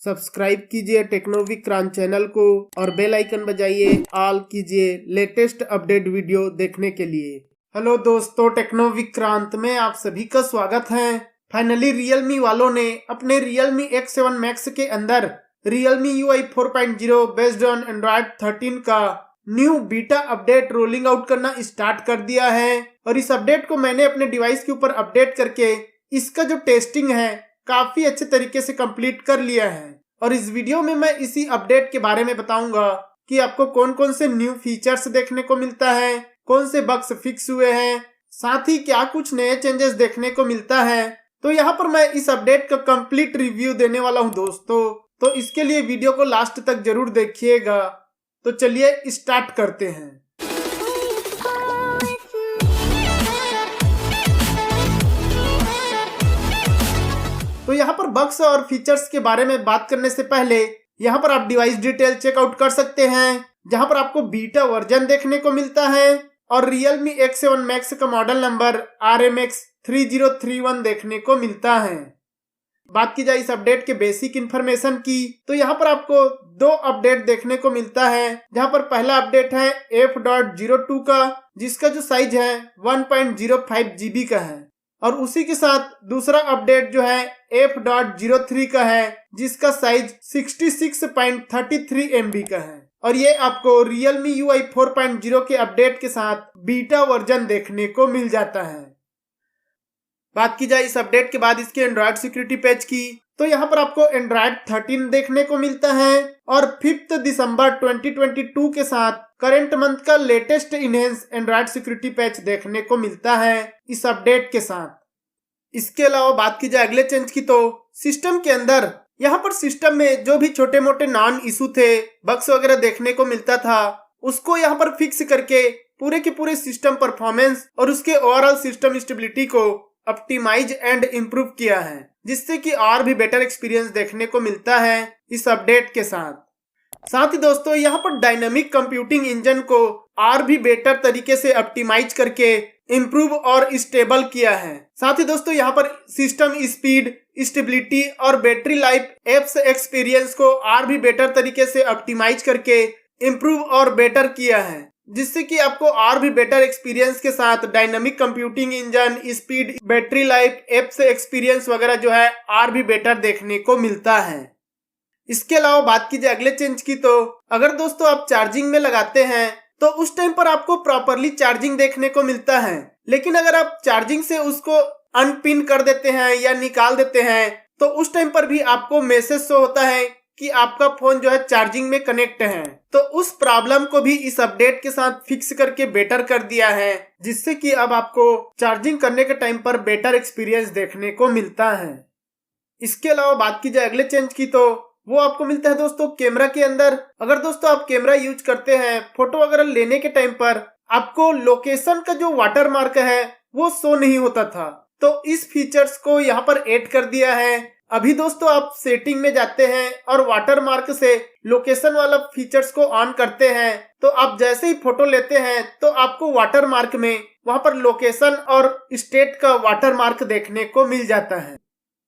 Subscribe कीजिए टेक्नोविक्रांत channel को और बेल आइकन बजाइए ऑल कीजिए लेटेस्ट अपडेट वीडियो देखने के लिए। हेलो दोस्तों, टेक्नोविक्रांत में आप सभी का स्वागत है। फाइनली रियलमी वालों ने अपने रियलमी X7 Max के अंदर Realme UI 4.0 based on Android 13 का new beta update rolling out करना स्टार्ट कर दिया है। और इस अपडेट को मैंने अपने डिवाइस के ऊपर अपडेट करके इसका जो टेस्टिंग है काफी अच्छे तरीके से कंप्लीट कर लिया है। और इस वीडियो में मैं इसी अपडेट के बारे में बताऊंगा कि आपको कौन कौन से न्यू फीचर्स देखने को मिलता है, कौन से बग्स फिक्स हुए हैं, साथ ही क्या कुछ नए चेंजेस देखने को मिलता है। तो यहाँ पर मैं इस अपडेट का कंप्लीट रिव्यू देने वाला हूँ दोस्तों, तो इसके लिए वीडियो को लास्ट तक जरूर देखिएगा। तो चलिए स्टार्ट करते हैं। तो यहाँ पर बग्स और फीचर्स के बारे में बात करने से पहले यहाँ पर आप डिवाइस डिटेल चेकआउट कर सकते हैं, जहाँ पर आपको बीटा वर्जन देखने को मिलता है और रियलमी X7 Max का मॉडल नंबर RMX 3031 देखने को मिलता है। बात की जाए इस अपडेट के बेसिक इन्फॉर्मेशन की, तो यहाँ पर आपको दो अपडेट देखने को मिलता है, जहाँ पर पहला अपडेट है F.02 का, जिसका जो साइज है 1.05 GB का है, और उसी के साथ दूसरा अपडेट जो है F.03 का है, जिसका साइज 66.33 MB का है। और ये आपको Realme UI 4.0 के अपडेट के साथ बीटा वर्जन देखने को मिल जाता है। बात की जाए इस अपडेट के बाद इसके एंड्रॉयड सिक्योरिटी पैच की, तो यहाँ पर आपको एंड्रॉयड 13 देखने को मिलता है और 5 दिसंबर 2022 के साथ करंट मंथ का latest enhance Android security patch देखने को मिलता है इस अपडेट के साथ। इसके अलावा बात की जाए अगले चेंज की, तो सिस्टम के अंदर यहाँ पर सिस्टम में जो भी छोटे मोटे नॉन इशू थे, बग्स वगैरह देखने को मिलता था, उसको यहाँ पर फिक्स करके पूरे के पूरे सिस्टम परफॉर्मेंस और उसके ओवरऑल सिस्टम स्टेबिलिटी को ऑप्टिमाइज एंड इम्प्रूव किया है, जिससे कि और भी बेटर एक्सपीरियंस देखने को मिलता है इस अपडेट के साथ ही दोस्तों यहाँ पर डायनामिक कंप्यूटिंग इंजन को और भी बेटर तरीके से ऑप्टिमाइज करके इम्प्रूव और स्टेबल किया है। साथ ही दोस्तों यहाँ पर सिस्टम स्पीड, स्टेबिलिटी और बैटरी लाइफ एप्स एक्सपीरियंस को और भी बेटर तरीके से ऑप्टिमाइज करके इम्प्रूव और बेटर किया है, जिससे कि आपको और भी बेटर एक्सपीरियंस के साथ dynamic computing engine, speed, battery life, apps experience वगैरह जो है और भी बेटर देखने को मिलता है। इसके अलावा बात की जाए अगले चेंज की, तो अगर दोस्तों आप चार्जिंग में लगाते हैं तो उस टाइम पर आपको प्रॉपरली चार्जिंग देखने को मिलता है, लेकिन अगर आप चार्जिंग से उसको अनपिन कर देते हैं या निकाल देते हैं तो उस टाइम पर भी आपको मैसेज शो होता है कि आपका फोन जो है चार्जिंग में कनेक्ट है। तो उस प्रॉब्लम को भी इस अपडेट के साथ फिक्स करके बेटर कर दिया है, जिससे कि अब आपको चार्जिंग करने के टाइम पर बेटर एक्सपीरियंस देखने को मिलता है। इसके अलावा बात की जाए अगले चेंज की, तो वो आपको मिलता है दोस्तों कैमरा के अंदर। अगर दोस्तों आप कैमरा यूज करते हैं, फोटो वगैरह लेने के टाइम पर आपको लोकेशन का जो वाटर मार्क है वो शो नहीं होता था, तो इस फीचर्स को यहाँ पर ऐड कर दिया है। अभी दोस्तों आप सेटिंग में जाते हैं और वाटर मार्क से लोकेशन वाला फीचर्स को ऑन करते हैं, तो आप जैसे ही फोटो लेते हैं तो आपको वाटर मार्क में वहां पर लोकेशन और स्टेट का वाटर मार्क देखने को मिल जाता है।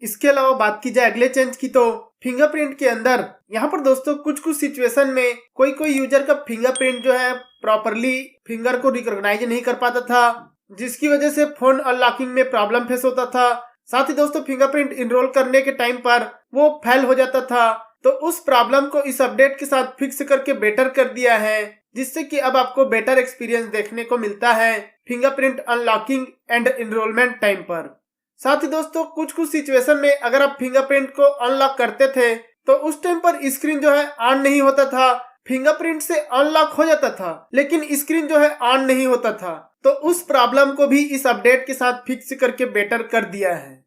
इसके अलावा बात की जाए अगले चेंज की, तो फिंगरप्रिंट के अंदर यहाँ पर दोस्तों कुछ सिचुएशन में कोई यूजर का फिंगरप्रिंट जो है प्रॉपरली फिंगर को रिकॉग्नाइज नहीं कर पाता था, जिसकी वजह से फोन अनलॉकिंग में प्रॉब्लम फेस होता था। साथ ही दोस्तों फिंगरप्रिंट इनरोल करने के टाइम पर वो फेल हो जाता था, तो उस प्रॉब्लम को इस अपडेट के साथ फिक्स करके बेटर कर दिया है, जिससे कि अब आपको बेटर एक्सपीरियंस देखने को मिलता है fingerprint unlocking and enrolment time पर। साथ ही दोस्तों कुछ सिचुएशन में अगर आप फिंगरप्रिंट को अनलॉक करते थे तो उस टाइम पर स्क्रीन जो है ऑन नहीं होता था, फिंगरप्रिंट से अनलॉक हो जाता था लेकिन स्क्रीन जो है ऑन नहीं होता था, तो उस प्रॉब्लम को भी इस अपडेट के साथ फिक्स करके बेटर कर दिया है।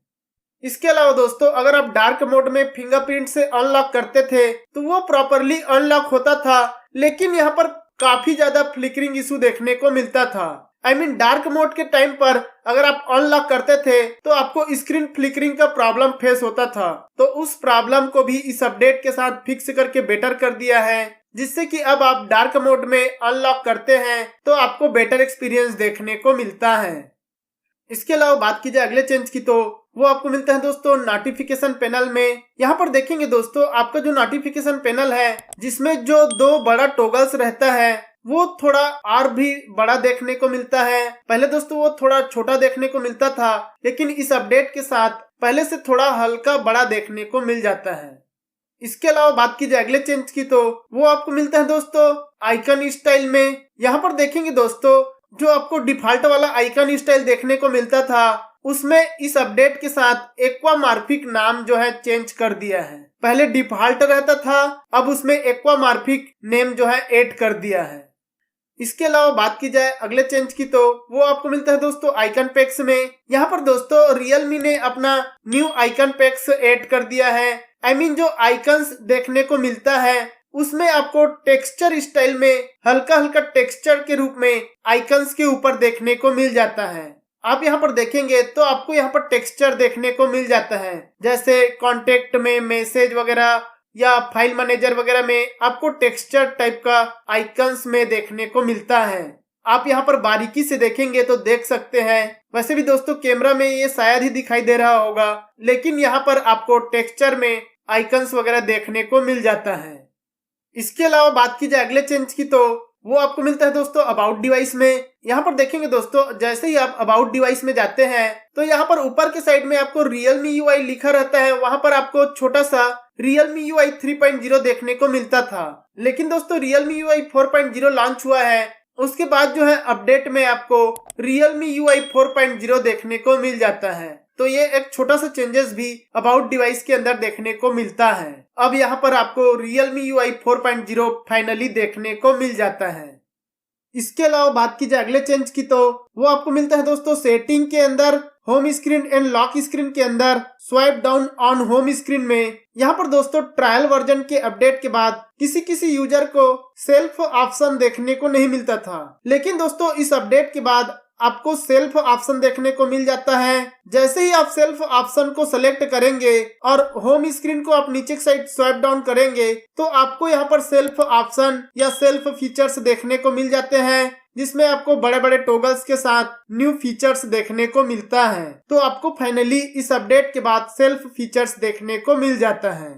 इसके अलावा दोस्तों अगर आप डार्क मोड में फिंगरप्रिंट से अनलॉक करते थे तो वो प्रॉपरली अनलॉक होता था, लेकिन यहाँ पर काफी ज्यादा फ्लिकरिंग इशू देखने को मिलता था। डार्क मोड के टाइम पर अगर आप अनलॉक करते थे तो आपको स्क्रीन फ्लिकरिंग का प्रॉब्लम फेस होता था, तो उस प्रॉब्लम को भी इस अपडेट के साथ फिक्स करके बेटर कर दिया है, जिससे कि अब आप डार्क मोड में अनलॉक करते हैं तो आपको बेटर एक्सपीरियंस देखने को मिलता है। इसके अलावा बात की जाए अगले चेंज की, तो वो आपको मिलता है दोस्तों नोटिफिकेशन पैनल में। यहाँ पर देखेंगे दोस्तों, आपका जो नोटिफिकेशन पैनल है जिसमें जो दो बड़ा टॉगल्स रहता है वो थोड़ा और भी बड़ा देखने को मिलता है। पहले दोस्तों वो थोड़ा छोटा देखने को मिलता था, लेकिन इस अपडेट के साथ पहले से थोड़ा हल्का बड़ा देखने को मिल जाता है। इसके अलावा बात की जाए अगले चेंज की, तो वो आपको मिलता है दोस्तों आइकन स्टाइल में। यहाँ पर देखेंगे दोस्तों, जो आपको डिफॉल्ट वाला आइकन स्टाइल देखने को मिलता था उसमें इस अपडेट के साथ एक्वामॉर्फिक नाम जो है चेंज कर दिया है। पहले डिफॉल्ट रहता था, अब उसमें एक्वामॉर्फिक नेम जो है ऐड कर दिया है। इसके अलावा बात की जाए अगले चेंज की, तो वो आपको मिलता है दोस्तों आइकन पैक्स में। यहाँ पर दोस्तों रियलमी ने अपना न्यू आइकन पैक्स ऐड कर दिया है। जो आइकन्स देखने को मिलता है उसमें आपको टेक्सचर स्टाइल में हल्का हल्का टेक्सचर के रूप में आइकन्स के ऊपर देखने को मिल जाता है। आप यहाँ पर देखेंगे तो आपको यहाँ पर टेक्सचर देखने को मिल जाता है, जैसे कॉन्टेक्ट में, मैसेज वगैरह या फाइल मैनेजर वगैरह में आपको टेक्सचर टाइप का आइकन्स में देखने को मिलता है। आप यहाँ पर बारीकी से देखेंगे तो देख सकते हैं। वैसे भी दोस्तों कैमरा में ये शायद ही दिखाई दे रहा होगा, लेकिन यहाँ पर आपको टेक्सचर में आइकन्स वगैरह देखने को मिल जाता है। इसके अलावा बात की जाए अगले चेंज की, तो वो आपको मिलता है दोस्तों अबाउट डिवाइस में। यहाँ पर देखेंगे दोस्तों, जैसे ही आप अबाउट डिवाइस में जाते हैं तो यहाँ पर ऊपर के साइड में आपको Realme UI लिखा रहता है। वहां पर आपको छोटा सा Realme UI 3.0 देखने को मिलता था, लेकिन दोस्तों Realme UI 4.0 लॉन्च हुआ है। उसके बाद जो है अपडेट में आपको Realme UI 4.0 देखने को मिल जाता है। तो ये एक छोटा सा चेंजेस भी अबाउट डिवाइस के अंदर देखने को मिलता है। अब यहाँ पर आपको Realme UI 4.0 फाइनली देखने को मिल जाता है। इसके अलावा बात की जाए अगले चेंज की, तो वो आपको मिलता है दोस्तों सेटिंग के अंदर home screen and lock screen के अंदर swipe down on home screen में। यहाँ पर दोस्तों ट्रायल वर्जन के अपडेट के बाद किसी किसी यूजर को सेल्फ ऑप्शन देखने को नहीं मिलता था, लेकिन दोस्तों इस अपडेट के बाद आपको सेल्फ ऑप्शन देखने को मिल जाता है। जैसे ही आप सेल्फ ऑप्शन को सेलेक्ट करेंगे और होम स्क्रीन को आप नीचे की साइड स्वाइप डाउन करेंगे तो आपको यहाँ पर सेल्फ ऑप्शन या सेल्फ फीचर्स देखने को मिल जाते हैं, जिसमें आपको बड़े बड़े टॉगल्स के साथ न्यू फीचर्स देखने को मिलता है। तो आपको फाइनली इस अपडेट के बाद सेल्फ फीचर्स देखने को मिल जाता है।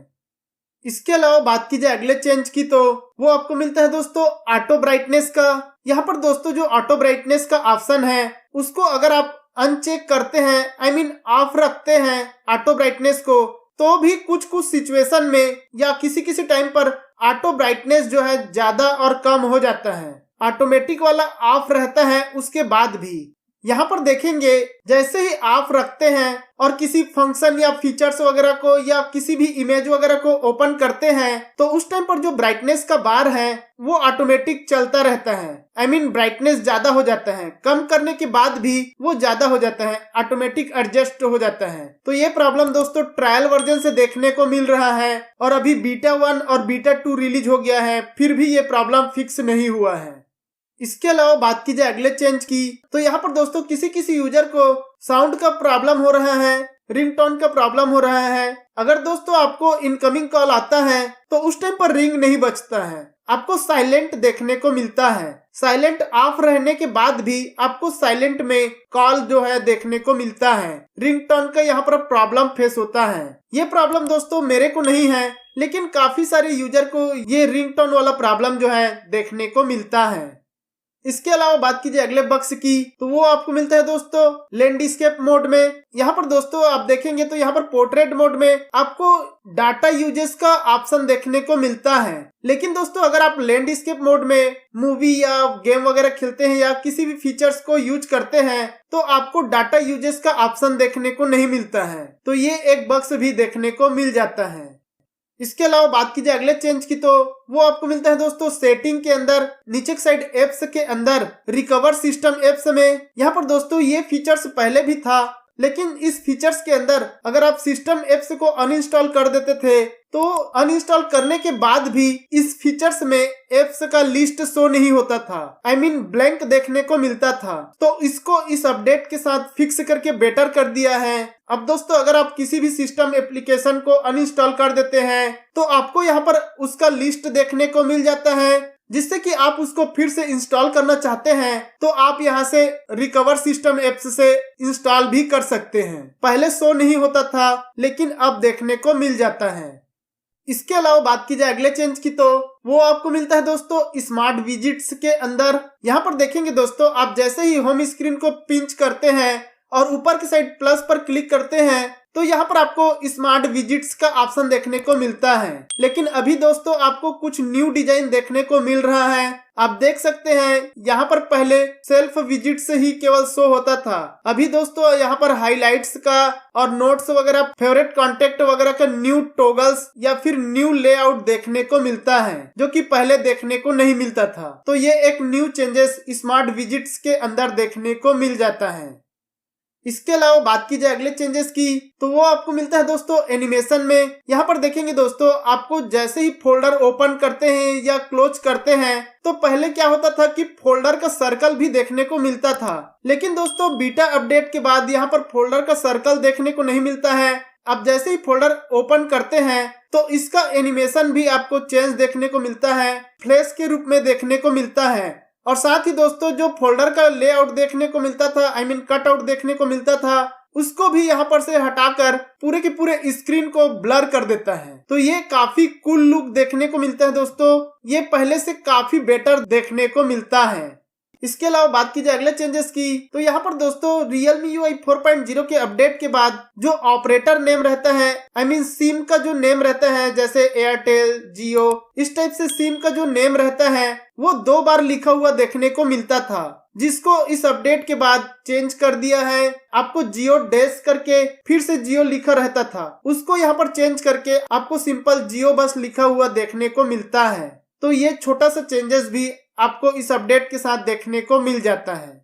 इसके अलावा बात की जाए अगले चेंज की, तो वो आपको मिलता है दोस्तों ऑटो ब्राइटनेस का। यहाँ पर दोस्तों जो ऑटो ब्राइटनेस का ऑप्शन है उसको अगर आप अनचेक करते हैं, ऑफ रखते हैं ऑटो ब्राइटनेस को, तो भी कुछ कुछ सिचुएशन में या किसी किसी टाइम पर ऑटो ब्राइटनेस जो है ज्यादा और कम हो जाता है। ऑटोमेटिक वाला ऑफ रहता है उसके बाद भी। यहाँ पर देखेंगे जैसे ही आप रखते हैं और किसी फंक्शन या फीचर्स वगैरह को या किसी भी इमेज वगैरह को ओपन करते हैं तो उस टाइम पर जो ब्राइटनेस का बार है वो ऑटोमेटिक चलता रहता है। ब्राइटनेस ज्यादा हो जाता है, कम करने के बाद भी वो ज्यादा हो जाता है, ऑटोमेटिक एडजस्ट हो जाता है। तो ये प्रॉब्लम दोस्तों ट्रायल वर्जन से देखने को मिल रहा है और अभी बीटा 1 और बीटा 2 रिलीज हो गया है, फिर भी ये प्रॉब्लम फिक्स नहीं हुआ है। इसके अलावा बात की जाए अगले चेंज की, तो यहाँ पर दोस्तों किसी किसी यूजर को साउंड का प्रॉब्लम हो रहा है, रिंगटोन का प्रॉब्लम हो रहा है। अगर दोस्तों आपको इनकमिंग कॉल आता है तो उस टाइम पर रिंग नहीं बजता है, आपको साइलेंट देखने को मिलता है। साइलेंट ऑफ रहने के बाद भी आपको साइलेंट में कॉल जो है देखने को मिलता है। रिंगटोन का यहाँ पर प्रॉब्लम फेस होता है। ये प्रॉब्लम दोस्तों मेरे को नहीं है, लेकिन काफी सारे यूजर को ये रिंगटोन वाला प्रॉब्लम जो है देखने को मिलता है। इसके अलावा बात कीजिए अगले बग्स की, तो वो आपको मिलता है दोस्तों लैंडस्केप मोड में। यहाँ पर दोस्तों आप देखेंगे तो यहाँ पर पोर्ट्रेट मोड में आपको डाटा यूजेस का ऑप्शन देखने को मिलता है, लेकिन दोस्तों अगर आप लैंडस्केप मोड में मूवी या गेम वगैरह खेलते हैं या किसी भी फीचर्स को यूज करते हैं तो आपको डाटा यूजेस का ऑप्शन देखने को नहीं मिलता है। तो ये एक बग्स भी देखने को मिल जाता है। इसके अलावा बात कीजिए अगले चेंज की, तो वो आपको मिलता है दोस्तों सेटिंग के अंदर नीचे की साइड एप्स के अंदर रिकवर सिस्टम एप्स में। यहाँ पर दोस्तों ये फीचर्स पहले भी था, लेकिन इस फीचर्स के अंदर अगर आप सिस्टम एप्स को अनइंस्टॉल कर देते थे तो अनइंस्टॉल करने के बाद भी इस फीचर्स में एप्स का लिस्ट शो नहीं होता था, ब्लैंक देखने को मिलता था। तो इसको इस अपडेट के साथ फिक्स करके बेटर कर दिया है। अब दोस्तों अगर आप किसी भी सिस्टम एप्लीकेशन को अनइंस्टॉल कर देते हैं तो आपको यहाँ पर उसका लिस्ट देखने को मिल जाता है, जिससे कि आप उसको फिर से इंस्टॉल करना चाहते हैं तो आप यहाँ से रिकवर सिस्टम एप्स से इंस्टॉल भी कर सकते हैं। पहले शो नहीं होता था लेकिन अब देखने को मिल जाता है। इसके अलावा बात की जाए अगले चेंज की तो वो आपको मिलता है दोस्तों स्मार्ट विजिट्स के अंदर। यहाँ पर देखेंगे दोस्तों, आप जैसे ही होम स्क्रीन को पिंच करते हैं और ऊपर की साइड प्लस पर क्लिक करते हैं तो यहाँ पर आपको स्मार्ट विजिट्स का ऑप्शन देखने को मिलता है। लेकिन अभी दोस्तों आपको कुछ न्यू डिजाइन देखने को मिल रहा है। आप देख सकते हैं यहाँ पर पहले सेल्फ विजिट से ही केवल शो होता था, अभी दोस्तों यहाँ पर हाइलाइट्स का और नोट्स वगैरह, फेवरेट कॉन्टेक्ट वगैरह का न्यू टॉगल्स या फिर न्यू लेआउट देखने को मिलता है, जो कि पहले देखने को नहीं मिलता था। तो ये एक न्यू चेंजेस स्मार्ट विजिट्स के अंदर देखने को मिल जाता है। इसके अलावा बात की जाए अगले चेंजेस की तो वो आपको मिलता है दोस्तों एनिमेशन में। यहाँ पर देखेंगे दोस्तों, आपको जैसे ही फोल्डर ओपन करते हैं या क्लोज करते हैं तो पहले क्या होता था कि फोल्डर का सर्कल भी देखने को मिलता था, लेकिन दोस्तों बीटा अपडेट के बाद यहाँ पर फोल्डर का सर्कल देखने को नहीं मिलता है। अब जैसे ही फोल्डर ओपन करते हैं तो इसका एनिमेशन भी आपको चेंज देखने को मिलता है, फ्लैश के रूप में देखने को मिलता है। और साथ ही दोस्तों जो फोल्डर का लेआउट देखने को मिलता था, कट आउट देखने को मिलता था, उसको भी यहाँ पर से हटाकर पूरे के पूरे स्क्रीन को ब्लर कर देता है। तो ये काफी कूल लुक देखने को मिलता है दोस्तों, ये पहले से काफी बेटर देखने को मिलता है। इसके अलावा बात की जाए अगले चेंजेस की तो यहाँ पर दोस्तों Realme UI 4.0 के अपडेट के बाद जो ऑपरेटर नेम रहता है, सिम का जो नेम रहता है, जैसे एयरटेल, जियो, इस टाइप से सिम का जो नेम रहता है वो 2 बार लिखा हुआ देखने को मिलता था, जिसको इस अपडेट के बाद चेंज कर दिया है। आपको जियो डैश करके फिर से जियो लिखा रहता था, उसको यहाँ पर चेंज करके आपको सिंपल जियो बस लिखा हुआ देखने को मिलता है। तो ये छोटा सा चेंजेस भी आपको इस अपडेट के साथ देखने को मिल जाता है।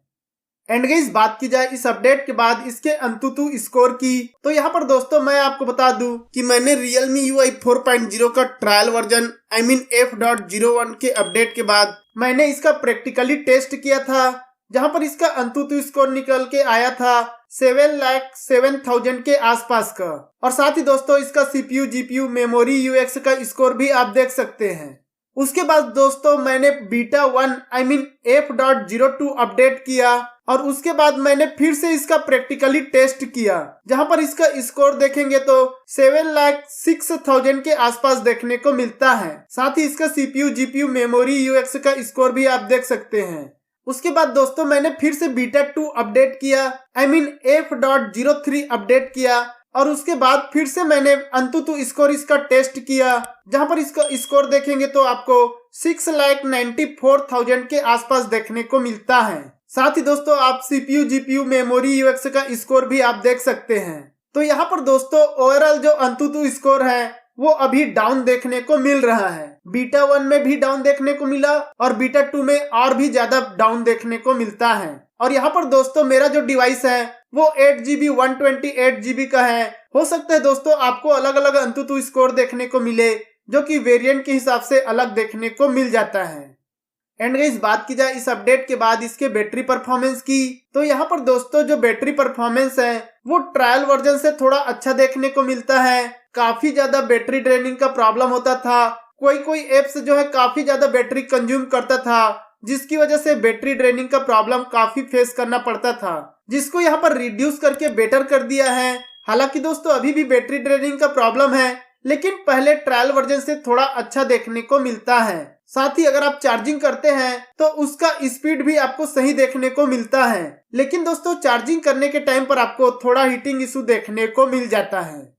एंड गाइस बात की जाए इस अपडेट के बाद इसके अंतुतु स्कोर की तो यहाँ पर दोस्तों मैं आपको बता दूं कि मैंने Realme UI 4.0 का ट्रायल वर्जन F.01 के अपडेट के बाद मैंने इसका प्रैक्टिकली टेस्ट किया था, जहाँ पर इसका अंतुतु स्कोर निकल के आया था 7,07,000 के आसपास का। और साथ ही दोस्तों इसका CPU, GPU, मेमोरी, UX का स्कोर भी आप देख सकते हैं। उसके बाद दोस्तों मैंने बीटा 1 F.02 अपडेट किया और उसके बाद मैंने फिर से इसका प्रैक्टिकली टेस्ट किया, जहां पर इसका स्कोर देखेंगे तो 7,06,000 के आसपास देखने को मिलता है। साथ ही इसका CPU, GPU, मेमोरी, UX का स्कोर भी आप देख सकते हैं। उसके बाद दोस्तों मैंने फिर से बीटा 2 अपडेट किया, F.03 अपडेट किया और उसके बाद फिर से मैंने अंतुतु स्कोर इसका टेस्ट किया, जहां पर इसका स्कोर देखेंगे तो आपको 6,94,000 के आसपास देखने को मिलता है। साथ ही दोस्तों आप CPU, GPU, मेमोरी, UX का स्कोर भी आप देख सकते हैं। तो यहाँ पर दोस्तों ओवरऑल जो अंतुतु स्कोर है वो अभी डाउन देखने को मिल रहा है। बीटा 1 में भी डाउन देखने को मिला और बीटा 2 में और भी ज्यादा डाउन देखने को मिलता है। और यहाँ पर दोस्तों मेरा जो डिवाइस है वो 8GB 128GB का है। हो सकता है दोस्तों आपको अलग अलग अंतुतु स्कोर देखने को मिले, जो कि वेरिएंट के हिसाब से अलग देखने को मिल जाता है। एंड गाइस बात की जाए इस अपडेट के बाद इसके बैटरी परफॉर्मेंस की तो यहाँ पर दोस्तों जो बैटरी परफॉर्मेंस है वो ट्रायल वर्जन से थोड़ा अच्छा देखने को मिलता है। काफी ज्यादा बैटरी ड्रेनिंग का प्रॉब्लम होता था, कोई एप्स जो है काफी ज्यादा बैटरी कंज्यूम करता था, जिसकी वजह से बैटरी ड्रेनिंग का प्रॉब्लम काफी फेस करना पड़ता था, जिसको यहाँ पर रिड्यूस करके बेटर कर दिया है। हालांकि दोस्तों अभी भी बैटरी ड्रेनिंग का प्रॉब्लम है, लेकिन पहले ट्रायल वर्जन से थोड़ा अच्छा देखने को मिलता है। साथ ही अगर आप चार्जिंग करते हैं तो उसका स्पीड भी आपको सही देखने को मिलता है, लेकिन दोस्तों चार्जिंग करने के टाइम पर आपको थोड़ा हीटिंग इशू देखने को मिल जाता है।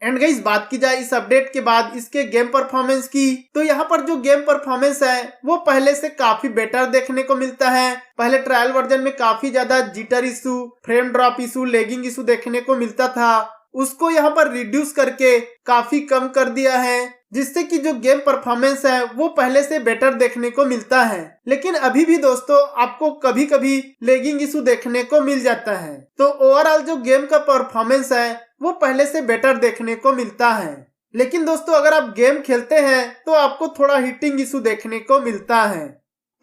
एंड गाइस बात की जाए इस अपडेट के बाद इसके गेम परफॉर्मेंस की तो यहाँ पर जो गेम परफॉर्मेंस है वो पहले से काफी बेटर देखने को मिलता है। पहले ट्रायल वर्जन में काफी ज्यादा jitter issue, frame drop issue, lagging issue देखने को मिलता था, उसको यहाँ पर रिड्यूस करके काफी कम कर दिया है, जिससे कि जो गेम परफॉर्मेंस है वो पहले से बेटर देखने को मिलता है। लेकिन अभी भी दोस्तों आपको कभी कभी लैगिंग इशू देखने को मिल जाता है। तो ओवरऑल जो गेम का परफॉर्मेंस है वो पहले से बेटर देखने को मिलता है। लेकिन दोस्तों अगर आप गेम खेलते हैं तो आपको थोड़ा हीटिंग इशू देखने को मिलता है।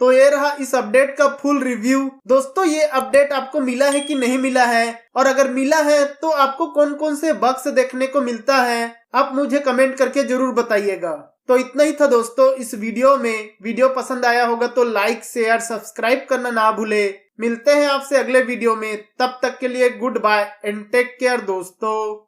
तो ये रहा इस अपडेट का फुल रिव्यू। दोस्तों ये अपडेट आपको मिला है कि नहीं मिला है, और अगर मिला है तो आपको कौन कौन से बग्स देखने को मिलता है, आप मुझे कमेंट करके जरूर बताइएगा। तो इतना ही था दोस्तों इस वीडियो में। वीडियो पसंद आया होगा तो लाइक शेयर सब्सक्राइब करना ना भूले। मिलते हैं आपसे अगले वीडियो में, तब तक के लिए goodbye and take care दोस्तों।